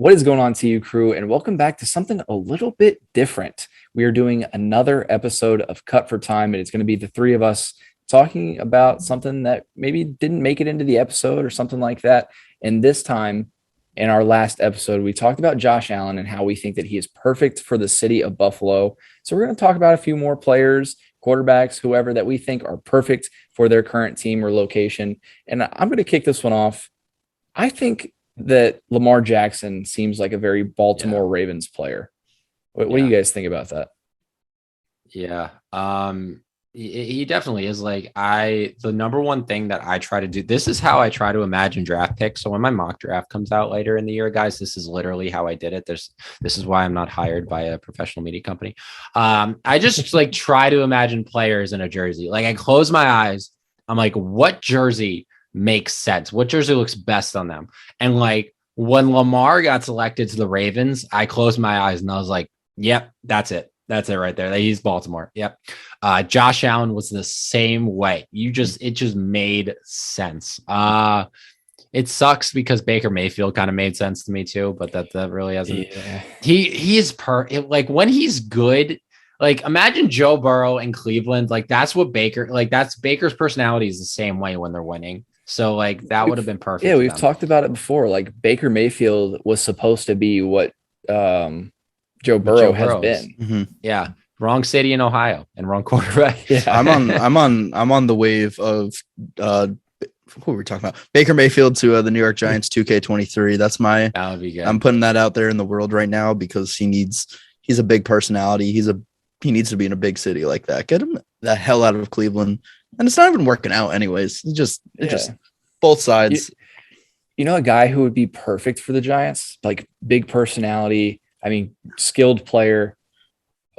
What is going on, TU crew? And welcome back to something a little bit different. We are doing another episode of Cut for Time, and it's going to be the three of us talking about something that maybe didn't make it into the episode or something like that. And this time, in our last episode, we talked about Josh Allen and how we think that he is perfect for the city of Buffalo. So we're going to talk about a few more players, quarterbacks, whoever that we think are perfect for their current team or location. And I'm going to kick this one off. I think that Lamar Jackson seems like a very Baltimore Ravens player. What do you guys think about that? Yeah. He definitely is. The number one thing that I try to do, this is how I try to imagine draft picks. So when my mock draft comes out later in the year, guys, this is literally how I did it. This is why I'm not hired by a professional media company. I just try to imagine players in a jersey. I close my eyes. I'm like, what jersey makes sense? What jersey looks best on them? And when Lamar got selected to the Ravens, I closed my eyes and I was like, yep, that's it. That's it right there. He's Baltimore. Yep. Josh Allen was the same way. It just made sense. It sucks because Baker Mayfield kind of made sense to me too, but that really hasn't. Yeah. He is when he's good. Imagine Joe Burrow in Cleveland. That's what Baker, that's Baker's personality is the same way when they're winning. So that would have been perfect. Yeah, we've talked about it before. Baker Mayfield was supposed to be what Joe Burrow has been. Mm-hmm. Yeah. Wrong city in Ohio and wrong quarterback. Yeah. I'm on the wave of who are we talking about? Baker Mayfield to the New York Giants 2K23. That would be good. I'm putting that out there in the world right now because he's a big personality. He needs to be in a big city like that. Get him the hell out of Cleveland. And it's not even working out anyways. It's just both sides. You know, a guy who would be perfect for the Giants, big personality. I mean, skilled player,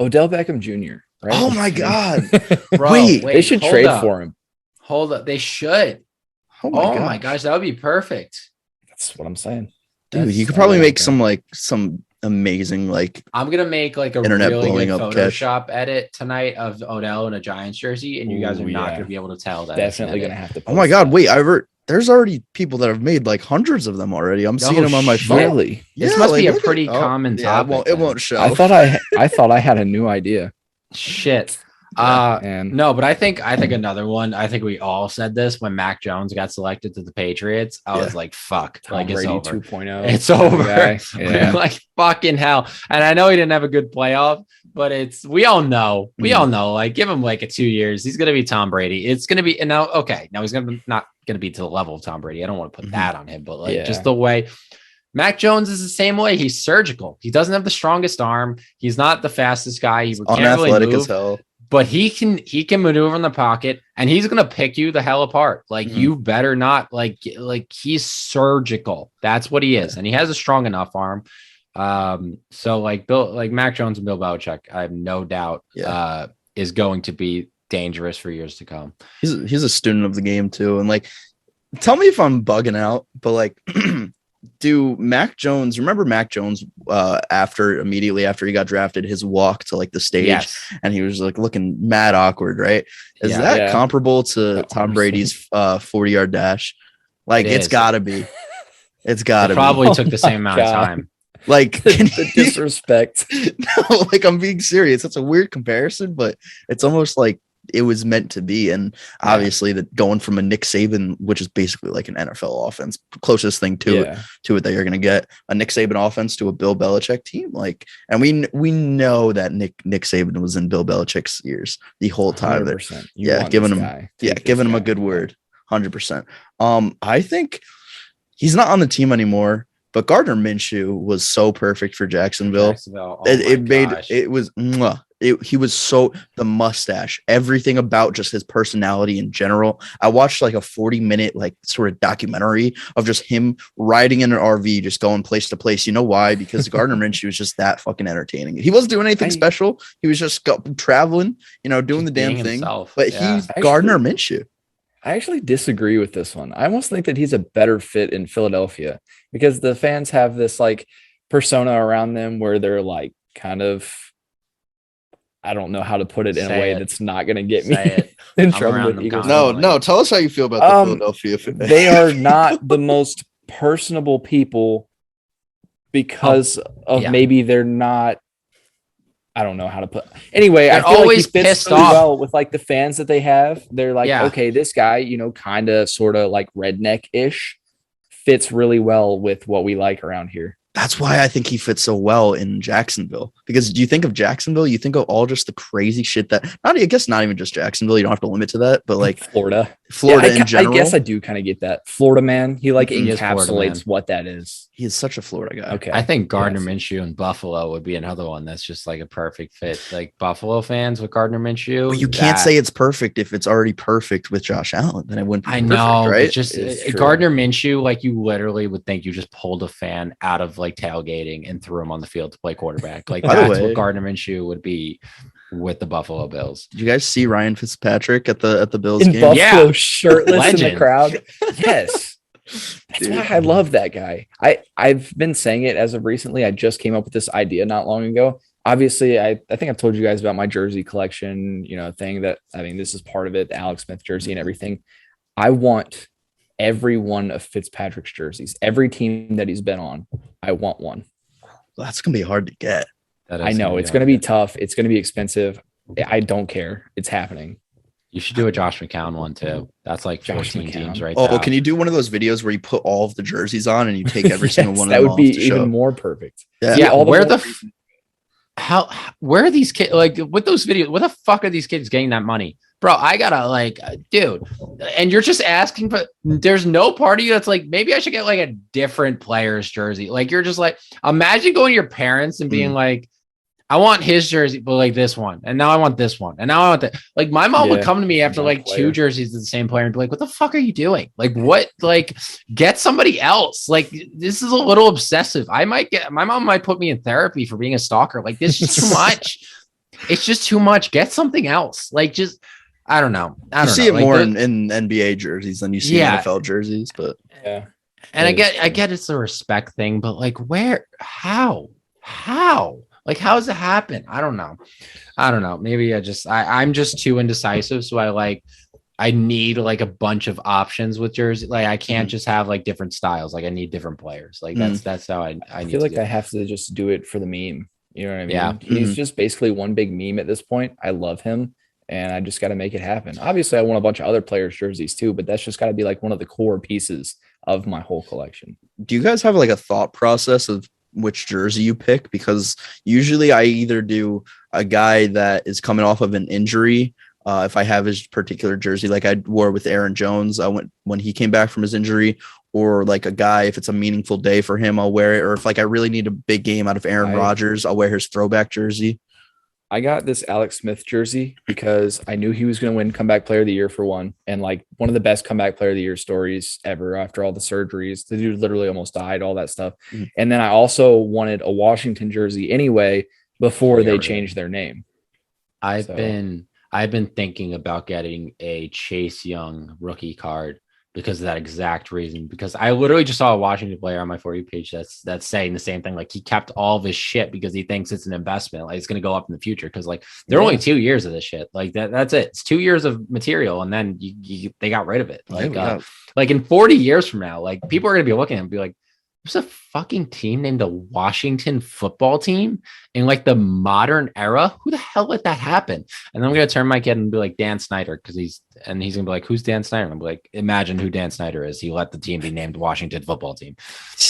Odell Beckham Jr. Right? Oh my God! Bro, wait, they should trade for him. Hold up, they should. Oh my gosh, that would be perfect. That's what I'm saying, dude. You could probably make some amazing I'm gonna make a internet really blowing good up Photoshop edit tonight of Odell in a Giants jersey, and you guys are not gonna be able to tell that. Definitely gonna have to. Oh my God! Wait, there's already people that have made hundreds of them already. I'm seeing them on my phone. Really? This must be a pretty common topic. It won't show. I thought I had a new idea. Shit. No, but I think another one. I think we all said this when Mac Jones got selected to the Patriots. I was like, "Fuck!" Tom Brady it's over. 2.0. It's over. Yeah. Fucking hell. And I know he didn't have a good playoff, but we all know. Give him a 2 years. He's gonna be Tom Brady. It's gonna be now. Okay, now he's not gonna be to the level of Tom Brady. I don't want to put that on him, but just the way. Mac Jones is the same way. He's surgical. He doesn't have the strongest arm. He's not the fastest guy. He can't really move. As hell. But he can maneuver in the pocket, and he's gonna pick you the hell apart. You better not he's surgical. That's what he is, and he has a strong enough arm. So Mac Jones and Bill Belichick, I have no doubt is going to be dangerous for years to come. He's a student of the game too, and tell me if I'm bugging out, but do Mac Jones, remember Mac Jones immediately after he got drafted, his walk to the stage, and he was looking mad awkward, right? Is that comparable to Tom Brady's 40-yard dash? It's gotta be. It's gotta probably took the same amount of time. The disrespect. No, I'm being serious. That's a weird comparison, but it's almost it was meant to be. And obviously that going from a Nick Saban, which is basically an NFL offense, closest thing to it that you're going to get, a Nick Saban offense to a Bill Belichick team. And we know that Nick Saban was in Bill Belichick's ears the whole time. Giving him a good word. 100%. I think he's not on the team anymore, but Gardner Minshew was so perfect for Jacksonville. He was so, the mustache, everything about just his personality in general. I watched a 40-minute sort of documentary of just him riding in an RV, just going place to place. You know why? Because Gardner Minshew was just that fucking entertaining. He wasn't doing anything special. He was just traveling, doing the damn thing. But he's Gardner Minshew. I actually disagree with this one. I almost think that he's a better fit in Philadelphia because the fans have this persona around them where they're kind of, I don't know how to put it in a way that's not going to get me in trouble with Eagles. No. Tell us how you feel about the Philadelphia fans. They are not the most personable people because of yeah. maybe they're not. I don't know how to put. Anyway, They're I feel always like he fits pissed really off. well with like the fans that they have. They're like, Yeah. okay, this guy, kind of, sort of like redneck ish, fits really well with what we like around here. That's why I think he fits so well in Jacksonville. Because do you think of Jacksonville? You think of all just the crazy shit I guess not even just Jacksonville. You don't have to limit to that, but like Florida in general. I guess I do kind of get that. Florida man. He like He is Florida man. encapsulates what that is. He is such a Florida guy. Okay. I think Gardner Minshew in Buffalo would be another one that's just like a perfect fit. Like Buffalo fans with Gardner Minshew. But you can't say it's perfect if it's already perfect with Josh Allen. Then it wouldn't be perfect, know, right? But just Gardner Minshew, like you literally would think you just pulled a fan out of like tailgating and threw him on the field to play quarterback. Like that's what Gardner Minshew would be with the Buffalo Bills. Did you guys see Ryan Fitzpatrick at the Bills in game? Buffalo, shirtless in the crowd? Yes. That's why I love that guy. I've been saying it as of recently. I just came up with this idea not long ago. Obviously, I think I've told you guys about my jersey collection, thing that, I mean, this is part of it, the Alex Smith jersey and everything. I want every one of Fitzpatrick's jerseys, every team that he's been on. I want one. That's going to be hard to get. I know it's going to be tough. It's going to be expensive. I don't care. It's happening. You should do a Josh McCown one too. That's like 14 teams right there. Oh, can you do one of those videos where you put all of the jerseys on and you take every single one of them? That would be even more perfect. Yeah. Where are these kids like with those videos? What the fuck are these kids getting that money? Bro, I gotta dude, and you're just asking for, there's no part of you that's like, maybe I should get like a different player's jersey. Like, you're just like, imagine going to your parents and being like, I want his jersey, but like this one. And now I want this one. And now I want that. Like my mom would come to me after like two jerseys of the same player and be like, what the fuck are you doing? Like what, like get somebody else. Like this is a little obsessive. My mom might put me in therapy for being a stalker. Like this is too much. It's just too much. Get something else. Like just, I don't know. You see it more in NBA jerseys than you see NFL jerseys, but yeah. And I get it's a respect thing, but like where, how? Like, how does it happen? I don't know. Maybe I'm just too indecisive. So I need like a bunch of options with jersey. Like I can't just have like different styles. Like I need different players. Like that's how I feel like I have to just do it for the meme. You know what I mean? Yeah. He's just basically one big meme at this point. I love him and I just got to make it happen. Obviously I want a bunch of other players' jerseys too, but that's just got to be like one of the core pieces of my whole collection. Do you guys have like a thought process of which jersey you pick? Because usually I either do a guy that is coming off of an injury. If I have his particular jersey, like I wore with Aaron Jones, I went when he came back from his injury, or like a guy, if it's a meaningful day for him, I'll wear it. Or if like I really need a big game out of Aaron Rodgers, I'll wear his throwback jersey. I got this Alex Smith jersey because I knew he was going to win comeback player of the year for one. And like one of the best comeback player of the year stories ever after all the surgeries. The dude literally almost died, all that stuff. Mm-hmm. And then I also wanted a Washington jersey anyway, before they changed their name. I've been thinking about getting a Chase Young rookie card because of that exact reason, because I literally just saw a Washington player on my For You page that's saying the same thing. Like he kept all of his shit because he thinks it's an investment. Like it's going to go up in the future. Cause like there are only 2 years of this shit. Like that's it. It's 2 years of material. And then they got rid of it. Like in 40 years from now, like people are going to be looking at it and be like, there's a fucking team named the Washington football team in like the modern era. Who the hell let that happen? And then I'm going to turn my kid and be like Dan Snyder. He's going to be like, who's Dan Snyder? And I'm like, imagine who Dan Snyder is. He let the team be named Washington football team.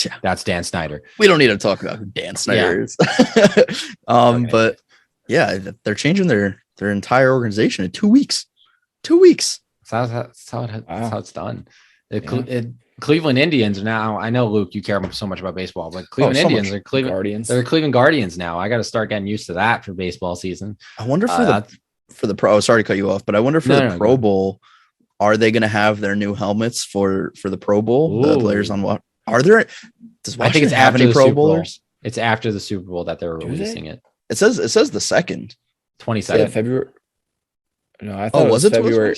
Yeah. That's Dan Snyder. We don't need to talk about who Dan Snyder is. But yeah, they're changing their entire organization in 2 weeks. 2 weeks. That's how it's done. Cleveland Indians now. I know, Luke, you care so much about baseball, but Cleveland Indians are Cleveland Guardians. They're Cleveland Guardians now. I got to start getting used to that for baseball season. I wonder for the pro. Sorry to cut you off, but I wonder for the Pro Bowl, are they going to have their new helmets for the Pro Bowl? The players on what are there? Does Washington I think it's have any Pro Bowlers? It's after the Super Bowl that they're releasing it. It says the 22nd. Yeah, February. No, I thought it was February.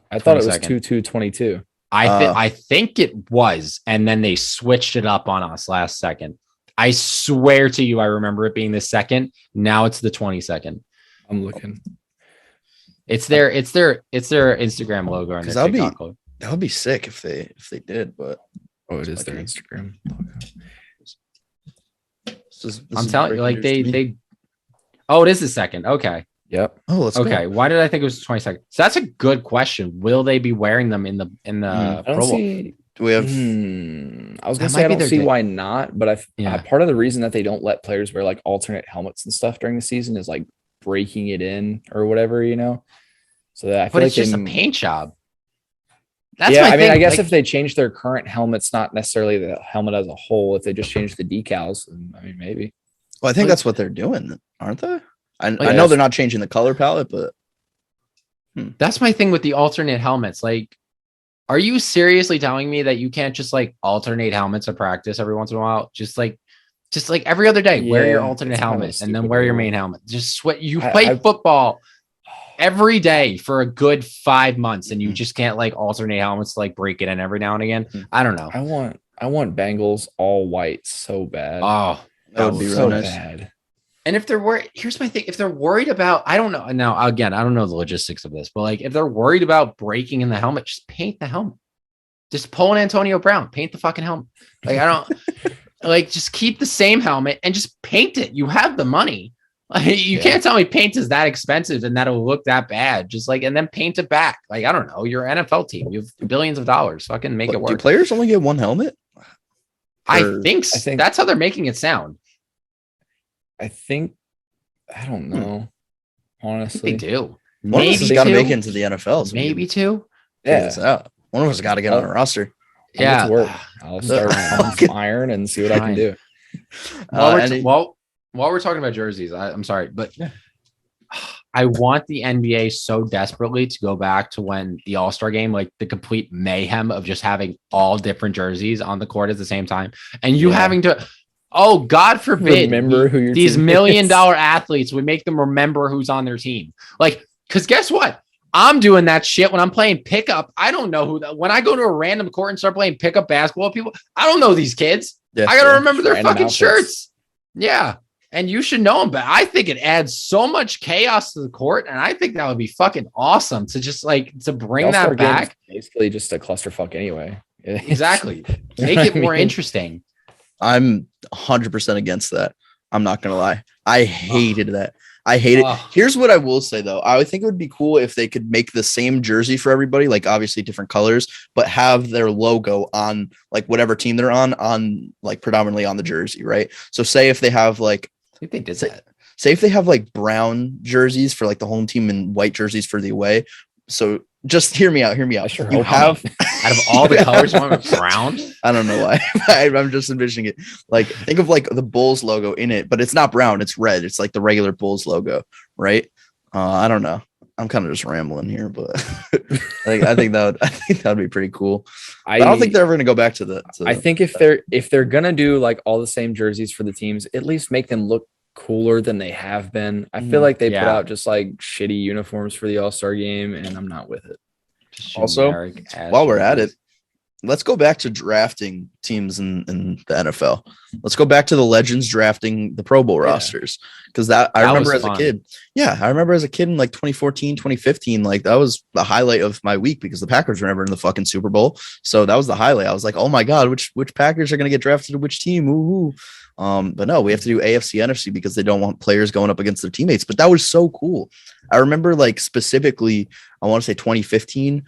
I thought it was 2/2/22. I think it was, and then they switched it up on us last second. I swear to you, I remember it being the second. Now it's the 22nd. I'm looking. It's their Instagram logo on their TikTok logo. That would be sick if they did, but it is their Instagram logo. I'm telling you, like they. Oh, it is the second. Okay. Yep. Oh, let's Okay. go. Why did I think it was 22nd? So that's a good question. Will they be wearing them in the I Pro don't Bowl? see. Do we have? I was That gonna might say I be don't their see day. why not, but Yeah. part of the reason that they don't let players wear like alternate helmets and stuff during the season is like breaking it in or whatever, So that I feel But like it's just a paint job. That's yeah, my I mean, thing. I guess like, if they change their current helmets, not necessarily the helmet as a whole, if they just change the decals, then, I mean, maybe. Well, I think like- that's what they're doing, aren't they? I know yes. they're not changing the color palette, but that's my thing with the alternate helmets. Like, are you seriously telling me that you can't just like alternate helmets at practice every once in a while? Just like every other day, wear your Yeah, alternate it's kind of a helmet and then stupid wear your rule. main helmet. Just sweat. You I- play I- football every day for a good 5 months and you Mhm. just can't like alternate helmets to like break it in every now and again. Mhm. I don't know. I want Bengals all white so bad. Oh, that would be so really nice. bad. and if they're worried, here's my thing. If they're worried about, I don't know. Now, again, I don't know the logistics of this, but like if they're worried about breaking in the helmet, just paint the helmet. Just pull an Antonio Brown, paint the fucking helmet. Like, I don't like just keep the same helmet and just paint it. You have the money. Like, you can't tell me paint is that expensive and that'll look that bad. Just like, and then paint it back. Like, I don't know. You're an NFL team. You have billions of dollars. Fucking make it Do work. players only get one helmet? I Or- think I think- that's how they're making it sound. I don't know. I Honestly, think they do. One of us Maybe has got to two. make it into the NFL. So Maybe two. figure Yeah. this out. One of us got to get on a roster. I'll get Yeah. to work. I'll start pumping some iron and see what I can Fine. do. While we're talking about jerseys, I'm sorry, but I want the NBA so desperately to go back to when the All-Star game, like the complete mayhem of just having all different jerseys on the court at the same time, and you Yeah. having to, oh God forbid, Remember who your these team $1 million is. athletes would make them remember who's on their team. Like, because guess what? I'm doing that shit when I'm playing pickup. I don't know when I go to a random court and start playing pickup basketball, people, I don't know these kids. Yeah, I gotta remember their Random fucking outfits. shirts. Yeah. And you should know them, but I think it adds so much chaos to the court. And I think that would be fucking awesome to just like to bring All-Star that game is back. basically just a clusterfuck anyway. Exactly. You know Make what it I more mean? interesting. I'm 100% against that. I'm not going to lie. I hated that. I hate it. Ugh. Here's what I will say, though. I would think it would be cool if they could make the same jersey for everybody, like obviously different colors, but have their logo on like whatever team they're on like predominantly on the jersey, right? So say if they have like, I think they did say, that. say if they have like brown jerseys for like the home team and white jerseys for the away. So just hear me out. I sure You hope have Out of all the colors, one with brown. I don't know why. I'm just envisioning it. Like, think of like the Bulls logo in it, but it's not brown, it's red. It's like the regular Bulls logo, right? I don't know. I'm kind of just rambling here, but I think that would be pretty cool. I don't think they're ever gonna go back to the. I think if they're gonna do like all the same jerseys for the teams, at least make them look cooler than they have been. I feel like they put out just like shitty uniforms for the All-Star game, and I'm not with it. Also, Generic-ass while we're at it, jerseys. let's go back to drafting teams in the NFL. Let's go back to the legends drafting the Pro Bowl rosters. Because I remember was as a fun. kid. Yeah, I remember as a kid in like 2014, 2015. Like that was the highlight of my week because the Packers were never in the fucking Super Bowl. So that was the highlight. I was like, oh my God, which Packers are gonna get drafted to which team? Ooh. But no, we have to do AFC, NFC because they don't want players going up against their teammates. But that was so cool. I remember like specifically, I want to say 2015,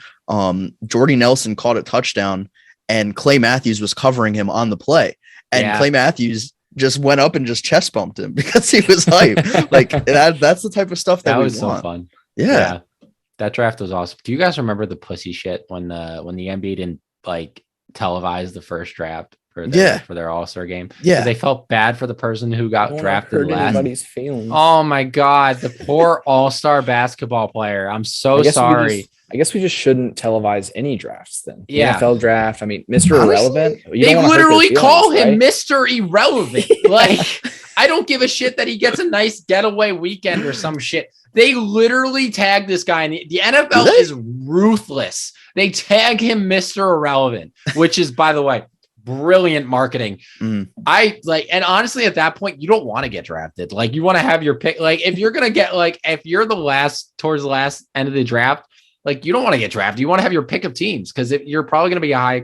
Jordy Nelson caught a touchdown and Clay Matthews was covering him on the play. And Clay Matthews just went up and just chest bumped him because he was hype. Like that's the type of stuff that we was want. so fun. Yeah. That draft was awesome. Do you guys remember the pussy shit when the NBA didn't like televise the first draft for their All-Star game? Yeah. They felt bad for the person who got drafted last. Anybody's feelings. Oh my God, the poor All-Star basketball player. I'm so sorry. I guess we just shouldn't televise any drafts then. The Yeah. NFL draft. I mean, Mr. Honestly, Irrelevant. You They don't wanna hurt their literally call feelings, him right? Mr. Irrelevant. Like, I don't give a shit that he gets a nice getaway weekend or some shit. They literally tag this guy in the NFL is ruthless. They tag him Mr. Irrelevant, which is, by the way, brilliant marketing. I like, and honestly, at that point, you don't want to get drafted. Like, you want to have your pick. Like, if you're gonna get if you're towards the last end of the draft, like, you don't want to get drafted. You want to have your pick of teams because you're probably gonna be a high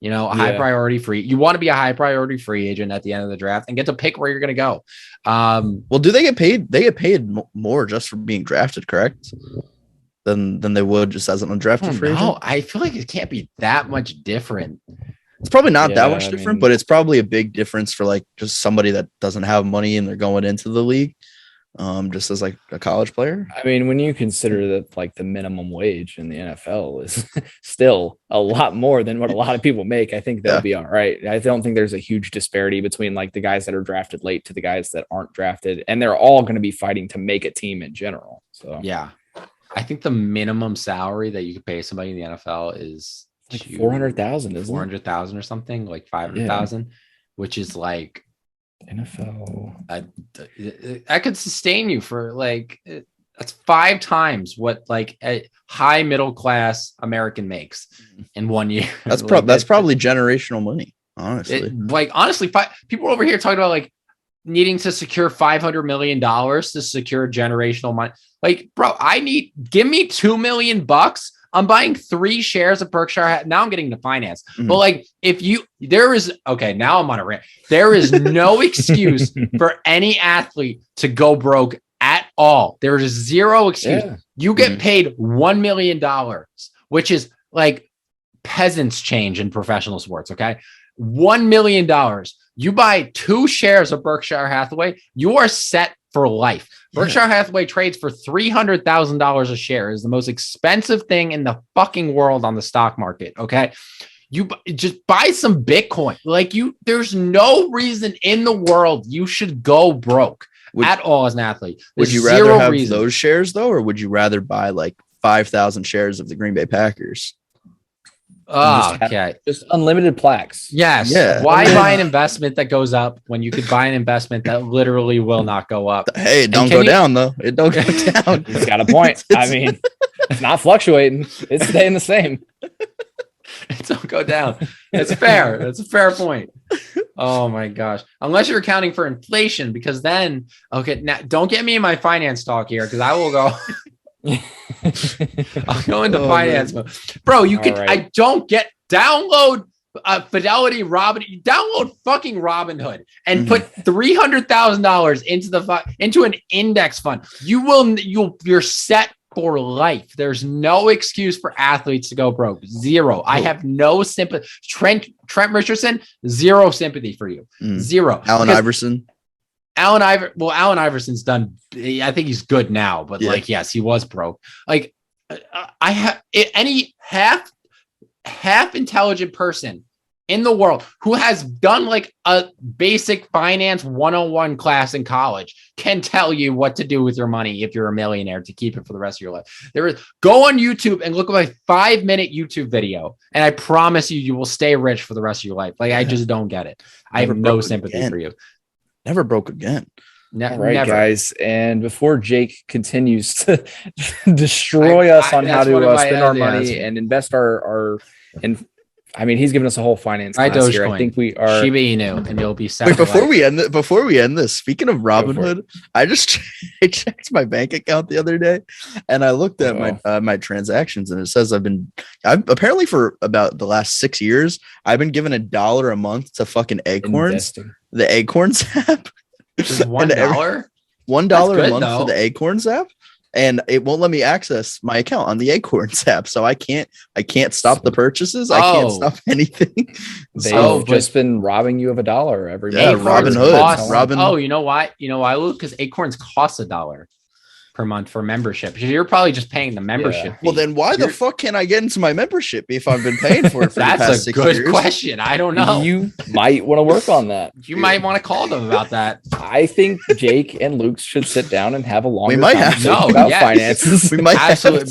a high priority free. You want to be a high priority free agent at the end of the draft and get to pick where you're going to go. Well, do they get paid? They get paid more just for being drafted, correct? Than they would just as an undrafted free agent. No, I feel like it can't be that much different. It's probably not that much different, but it's probably a big difference for like just somebody that doesn't have money and they're going into the league, just as like a college player. I mean, when you consider that like the minimum wage in the NFL is still a lot more than what a lot of people make, I think they'll be all right. I don't think there's a huge disparity between like the guys that are drafted late to the guys that aren't drafted, and they're all going to be fighting to make a team in general. So yeah, I think the minimum salary that you could pay somebody in the NFL is like 400,000, isn't it? 400,000 or something, like 500,000, which is like NFL. I could sustain you for like that's 5 times what like a high middle class American makes in 1 year. That's like, that's probably generational money, honestly. Honestly, people over here talking about like needing to secure $500 million to secure generational money. Like, bro, give me $2 million. I'm buying 3 shares of Berkshire. Now I'm getting the finance. But like, now I'm on a rant. There is no excuse for any athlete to go broke at all. There is zero excuse. Yeah. You get paid $1 million, which is like peasants change in professional sports. Okay. $1 million. You buy 2 shares of Berkshire Hathaway, you are set for life. Berkshire Hathaway trades for $300,000 a share. Is the most expensive thing in the fucking world on the stock market. Okay. You just buy some Bitcoin. Like there's no reason in the world you should go broke at all as an athlete. Would you rather have those shares though, or would you rather buy like 5,000 shares of the Green Bay Packers? Just unlimited plaques. Yes. Yeah. Why buy an investment that goes up when you could buy an investment that literally will not go up? Hey, it don't go down though. It don't go down. He's got a point. I mean, it's not fluctuating. It's staying the same. It don't go down. It's fair. That's a fair point. Oh my gosh. Unless you're accounting for inflation, because then, now don't get me in my finance talk here, because I will go. I'll go into finance mode. Bro, you can download Fidelity download fucking Robinhood and put $300,000 into an index fund. You're set for life. There's no excuse for athletes to go broke. Zero. I have no sympathy. Trent Richardson, zero sympathy for you. Zero. Allen Iverson, Allen Iverson's done. I think he's good now, but like, yes, he was broke. Like, I have any half intelligent person in the world who has done like a basic finance 101 class in college can tell you what to do with your money if you're a millionaire to keep it for the rest of your life. Go on YouTube and look at my 5-minute YouTube video, and I promise you will stay rich for the rest of your life. Like, I just don't get it. I have no sympathy for you. Never broke again. All right, guys. And before Jake continues to destroy us on how to spend our money and invest I mean, he's given us a whole finance class here. I think we are Shiba Inu, and you'll be set. Wait, before we end this, speaking of Robinhood, I just checked my bank account the other day, and I looked at my transactions, and it says I've apparently for about the last 6 years, I've been given $1 a month to fucking Acorns, the Acorns app. Just $1? $1 a month for the Acorns app. And it won't let me access my account on the Acorns app, so I can't stop the purchases. I can't stop anything. They've just been robbing you of $1 every month. Robinhood. Oh, you know why? Luke? Because Acorns costs $1 per month for membership. You're probably just paying the membership fee. Well, then why the fuck can't I get into my membership if I've been paying for it for the past 6 years? That's a good question. I don't know. You might want to work on that. You might want to call them about that. I think Jake and Luke should sit down and have a longer conversation about finances. We might absolutely,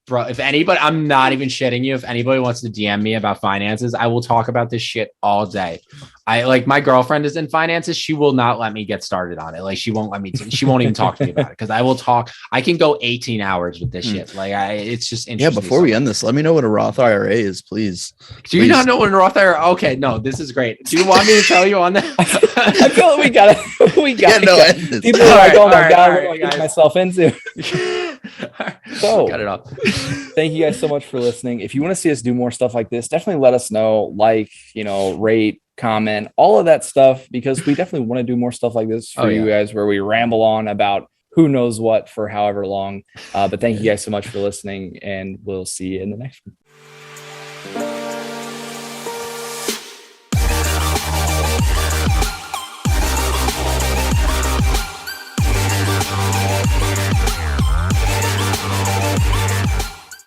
bro. If anybody, I'm not even shitting you. If anybody wants to DM me about finances, I will talk about this shit all day. My girlfriend is in finances. She will not let me get started on it. Like, she won't let me, she won't even talk to me about it. Cause I will talk. I can go 18 hours with this shit. Like, it's just interesting. Yeah. Before we end this, let me know what a Roth IRA is, please. Do you not know what a Roth IRA? Okay. No, this is great. Do you want me to tell you on that? I feel like we got it. People are like, oh my God, what do I get myself into? So cut it off. Thank you guys so much for listening. If you want to see us do more stuff like this, definitely let us know. Like, rate, comment, all of that stuff, because we definitely want to do more stuff like this for you guys, where we ramble on about who knows what for however long. But thank you guys so much for listening, and we'll see you in the next one.